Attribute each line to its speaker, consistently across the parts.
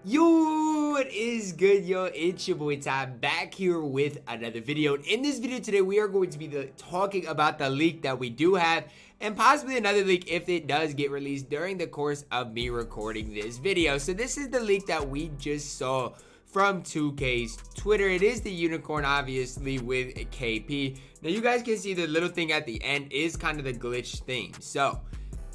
Speaker 1: Yo, what is good, yo? It's your boy Ty back here with another video. In this video today, we are going to be talking about the leak that we do have and possibly another leak if it does get released during the course of me recording this video. So this is the leak that we just saw from 2K's Twitter. It is the unicorn, obviously, with KP. Now, you guys can see the little thing at the end is kind of the glitch thing. So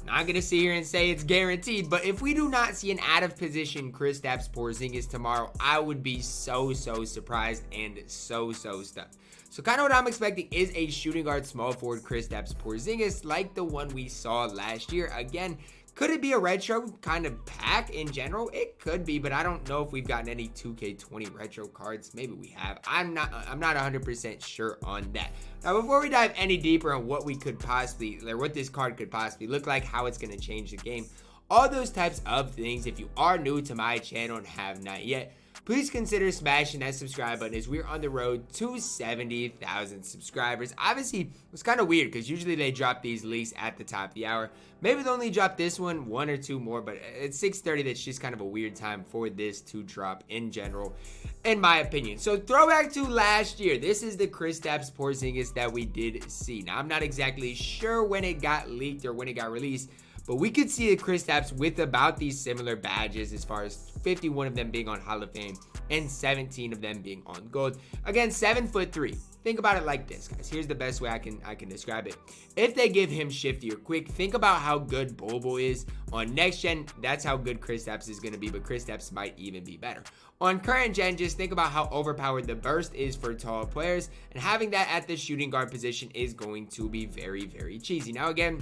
Speaker 1: not gonna sit here and say it's guaranteed, but if we do not see an out of position Kristaps Porzingis tomorrow, I would be so surprised and so stunned. So kind of what I'm expecting is a shooting guard small forward Kristaps Porzingis like the one we saw last year. Again, could it be a retro kind of pack in general? It could be, but I don't know if we've gotten any 2K20 retro cards. Maybe we have. I'm not 100% sure on that. Now, before we dive any deeper on what we could possibly, or what this card could possibly look like, how it's going to change the game, all those types of things, if you are new to my channel and have not yet, please consider smashing that subscribe button as we're on the road to 70,000 subscribers. Obviously, it's kind of weird because usually they drop these leaks at the top of the hour. Maybe they'll only drop this one or two more, but at 6:30, that's just kind of a weird time for this to drop in general, in my opinion. So throwback to last year, this is the Kristaps Porzingis that we did see. Now, I'm not exactly sure when it got leaked or when it got released, but we could see the Kristaps with about these similar badges, as far as 51 of them being on Hall of Fame and 17 of them being on gold. Again, 7'3". Think about it like this, guys. Here's the best way I can describe it. If they give him shifty or quick, think about how good Bobo is on next gen. That's how good Kristaps is going to be, but Kristaps might even be better. On current gen, just think about how overpowered the burst is for tall players, and having that at the shooting guard position is going to be very cheesy. Now, again,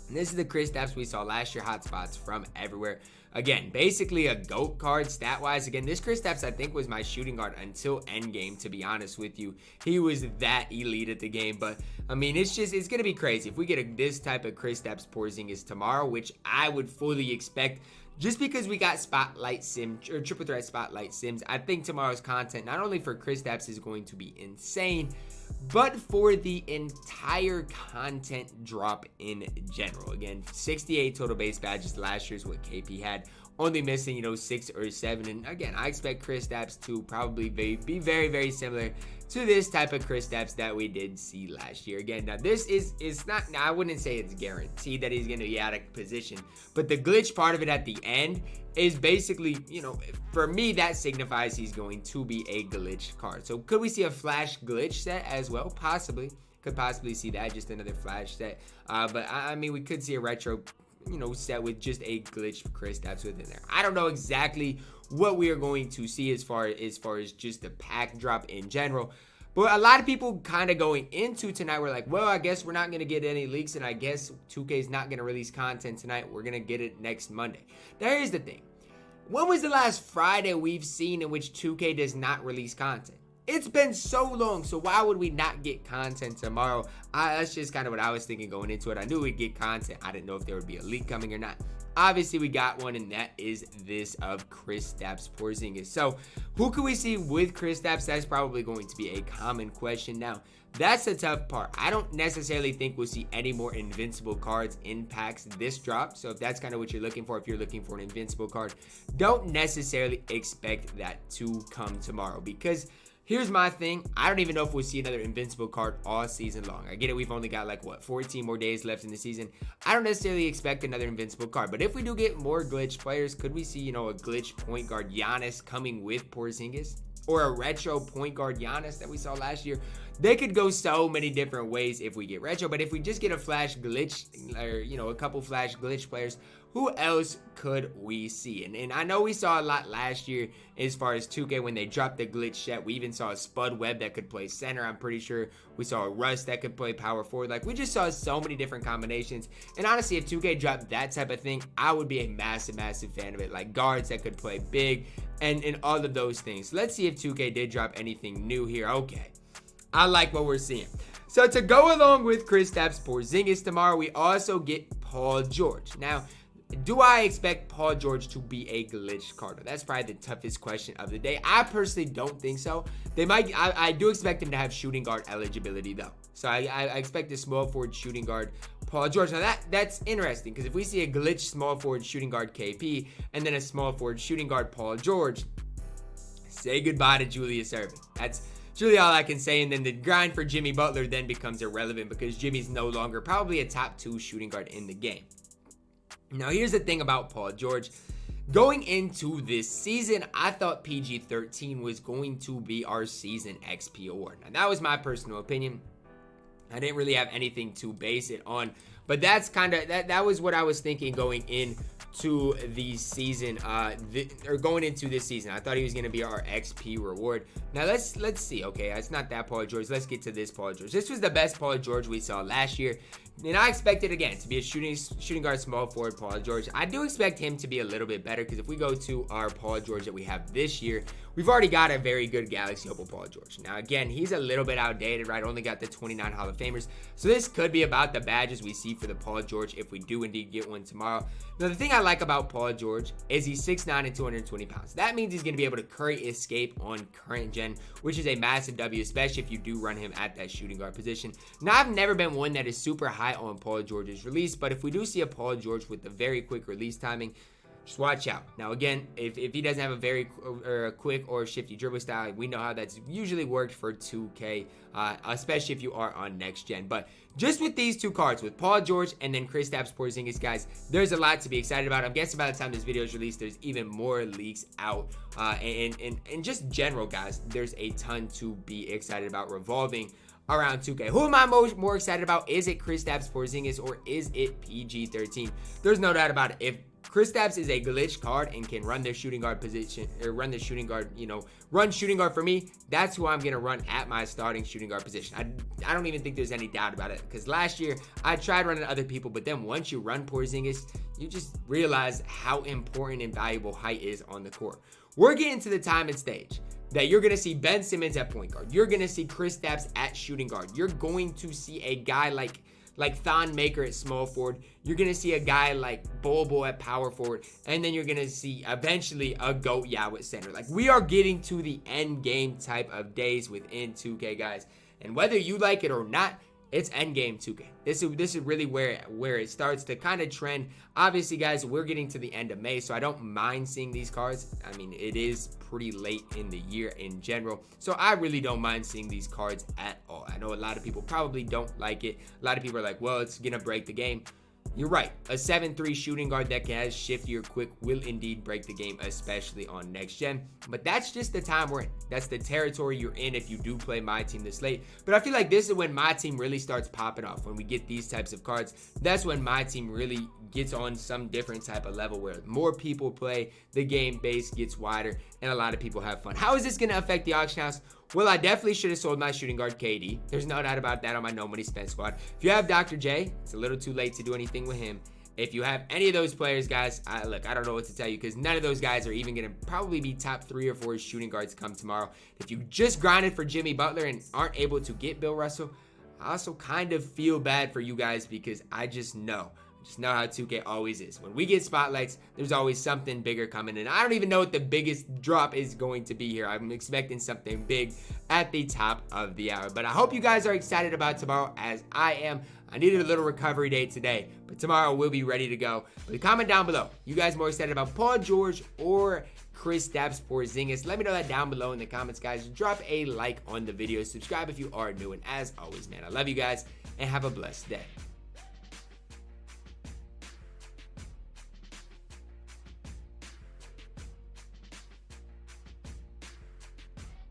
Speaker 1: this is the Kristaps we saw last year, hotspots from everywhere. Again, basically a GOAT card stat-wise. Again, this Kristaps, I think, was my shooting guard until endgame, to be honest with you. He was that elite at the game. But, I mean, it's going to be crazy. If we get this type of Kristaps Porzingis tomorrow, which I would fully expect, just because we got Spotlight Sim, or Triple Threat Spotlight Sims, I think tomorrow's content, not only for Kristaps, is going to be insane, but for the entire content drop in general. Again, 68 total base badges. Last year's what KP had, only missing 6 or 7. And again, I expect Kristaps to probably be very similar to this type of Kristaps that we did see last year. Again, now this is not, now I wouldn't say it's guaranteed that he's going to be out of position, but the glitch part of it at the end is basically, for me, that signifies he's going to be a glitch card. So could we see a flash glitch set as well? Possibly. Could possibly see that, just another flash set. But I mean, we could see a retro set with just a glitch Kristaps within there. I don't know exactly what we are going to see as far as just the pack drop in general. But a lot of people kind of going into tonight were like, well, I guess we're not going to get any leaks, and I guess 2K is not going to release content tonight. We're going to get it next Monday. Now, here's the thing. When was the last Friday we've seen in which 2K does not release content? It's been so long, so why would we not get content tomorrow? That's just kind of what I was thinking going into it. I knew we'd get content. I didn't know if there would be a leak coming or not. Obviously, we got one, and that is this of Kristaps Porzingis. So, who can we see with Kristaps? That's probably going to be a common question. Now, that's the tough part. I don't necessarily think we'll see any more invincible cards in packs this drop. So, if that's kind of what you're looking for, if you're looking for an invincible card, don't necessarily expect that to come tomorrow, because here's my thing. I don't even know if we'll see another invincible card all season long. I get it. We've only got 14 more days left in the season. I don't necessarily expect another invincible card. But if we do get more glitch players, could we see, a glitch point guard Giannis coming with Porzingis? Or a retro point guard Giannis that we saw last year? They could go so many different ways if we get retro. But if we just get a flash glitch, or, a couple flash glitch players, who else could we see? And I know we saw a lot last year as far as 2K when they dropped the glitch set. We even saw a Spud Webb that could play center. I'm pretty sure we saw a Russ that could play power forward. We just saw so many different combinations. And honestly, if 2K dropped that type of thing, I would be a massive fan of it. Like guards that could play big and all of those things. Let's see if 2K did drop anything new here. Okay, I like what we're seeing. So to go along with Kristaps Porzingis tomorrow, we also get Paul George. Now, do I expect Paul George to be a glitch card? That's probably the toughest question of the day. I personally don't think so. They might. I do expect him to have shooting guard eligibility though. So I expect a small forward shooting guard Paul George. Now that's interesting, because if we see a glitch small forward shooting guard KP and then a small forward shooting guard Paul George, say goodbye to Julius Erving. That's really all I can say. And then the grind for Jimmy Butler then becomes irrelevant, because Jimmy's no longer probably a top 2 shooting guard in the game. Now here's the thing about Paul George. Going into this season, I thought PG-13 was going to be our season XP award. Now that was my personal opinion. I didn't really have anything to base it on, but that's kind of that was what I was thinking going into the season, going into this season. I thought he was going to be our XP reward. Now let's see. Okay, it's not that Paul George. Let's get to this Paul George. This was the best Paul George we saw last year, and I expected again to be a shooting guard small forward Paul George. I do expect him to be a little bit better, because if we go to our Paul George that we have this year, we've already got a very good Galaxy Opal Paul George. Now again, he's a little bit outdated, right? Only got the 29 Hall of Famers, so this could be about the badges we see for the Paul George if we do indeed get one tomorrow. Now the thing I like about Paul George is he's 6'9" and 220 pounds. That means he's going to be able to curry escape on current gen, which is a massive W, especially if you do run him at that shooting guard position. Now I've never been one that is super high on Paul George's release, but if we do see a Paul George with a very quick release timing, just watch out. Now again, if he doesn't have a very quick or shifty dribble style, we know how that's usually worked for 2K, especially if you are on next gen. But just with these 2 cards, with Paul George and then Kristaps Porzingis, guys, there's a lot to be excited about. I'm guessing by the time this video is released, there's even more leaks out, and just general, guys, there's a ton to be excited about revolving around 2K. Who am I more excited about? Is it Kristaps Porzingis or is it PG-13? There's no doubt about it. If Kristaps is a glitch card and can run their shooting guard position, or run the shooting guard, run shooting guard for me, that's who I'm going to run at my starting shooting guard position. I don't even think there's any doubt about it, because last year I tried running other people, but then once you run Porzingis, you just realize how important and valuable height is on the court. We're getting to the time and stage that you're going to see Ben Simmons at point guard. You're going to see Kristaps at shooting guard. You're going to see a guy like Thon Maker at small forward. You're going to see a guy like Bobo at power forward. And then you're going to see eventually a GOAT Yao at center. Like, we are getting to the end game type of days within 2K, guys. And whether you like it or not, it's endgame 2K. This is really where it starts to kind of trend. Obviously, guys, we're getting to the end of May, so I don't mind seeing these cards. I mean, it is pretty late in the year in general, so I really don't mind seeing these cards at all. I know a lot of people probably don't like it. A lot of people are like, well, it's gonna break the game. You're right. A 7'3" shooting guard that has shifty or quick will indeed break the game, especially on next gen. But that's just the time we're in. That's the territory you're in if you do play my team this late. But I feel like this is when my team really starts popping off. When we get these types of cards, that's when my team really gets on some different type of level where more people play, the game base gets wider, and a lot of people have fun. How is this going to affect the auction house? Well, I definitely should have sold my shooting guard KD. There's no doubt about that on my no money spent squad. If you have Dr. J, it's a little too late to do anything with him. If you have any of those players, guys, look, I don't know what to tell you, because none of those guys are even going to probably be top 3 or 4 shooting guards come tomorrow. If you just grinded for Jimmy Butler and aren't able to get Bill Russell, I also kind of feel bad for you guys, because I just know how 2K always is. When we get spotlights, there's always something bigger coming in. I don't even know what the biggest drop is going to be here. I'm expecting something big at the top of the hour. But I hope you guys are excited about tomorrow, as I am. I needed a little recovery day today, but tomorrow we'll be ready to go. But comment down below. You guys more excited about Paul George or Kristaps Porzingis? Let me know that down below in the comments, guys. Drop a like on the video. Subscribe if you are new. And as always, man, I love you guys, and have a blessed day.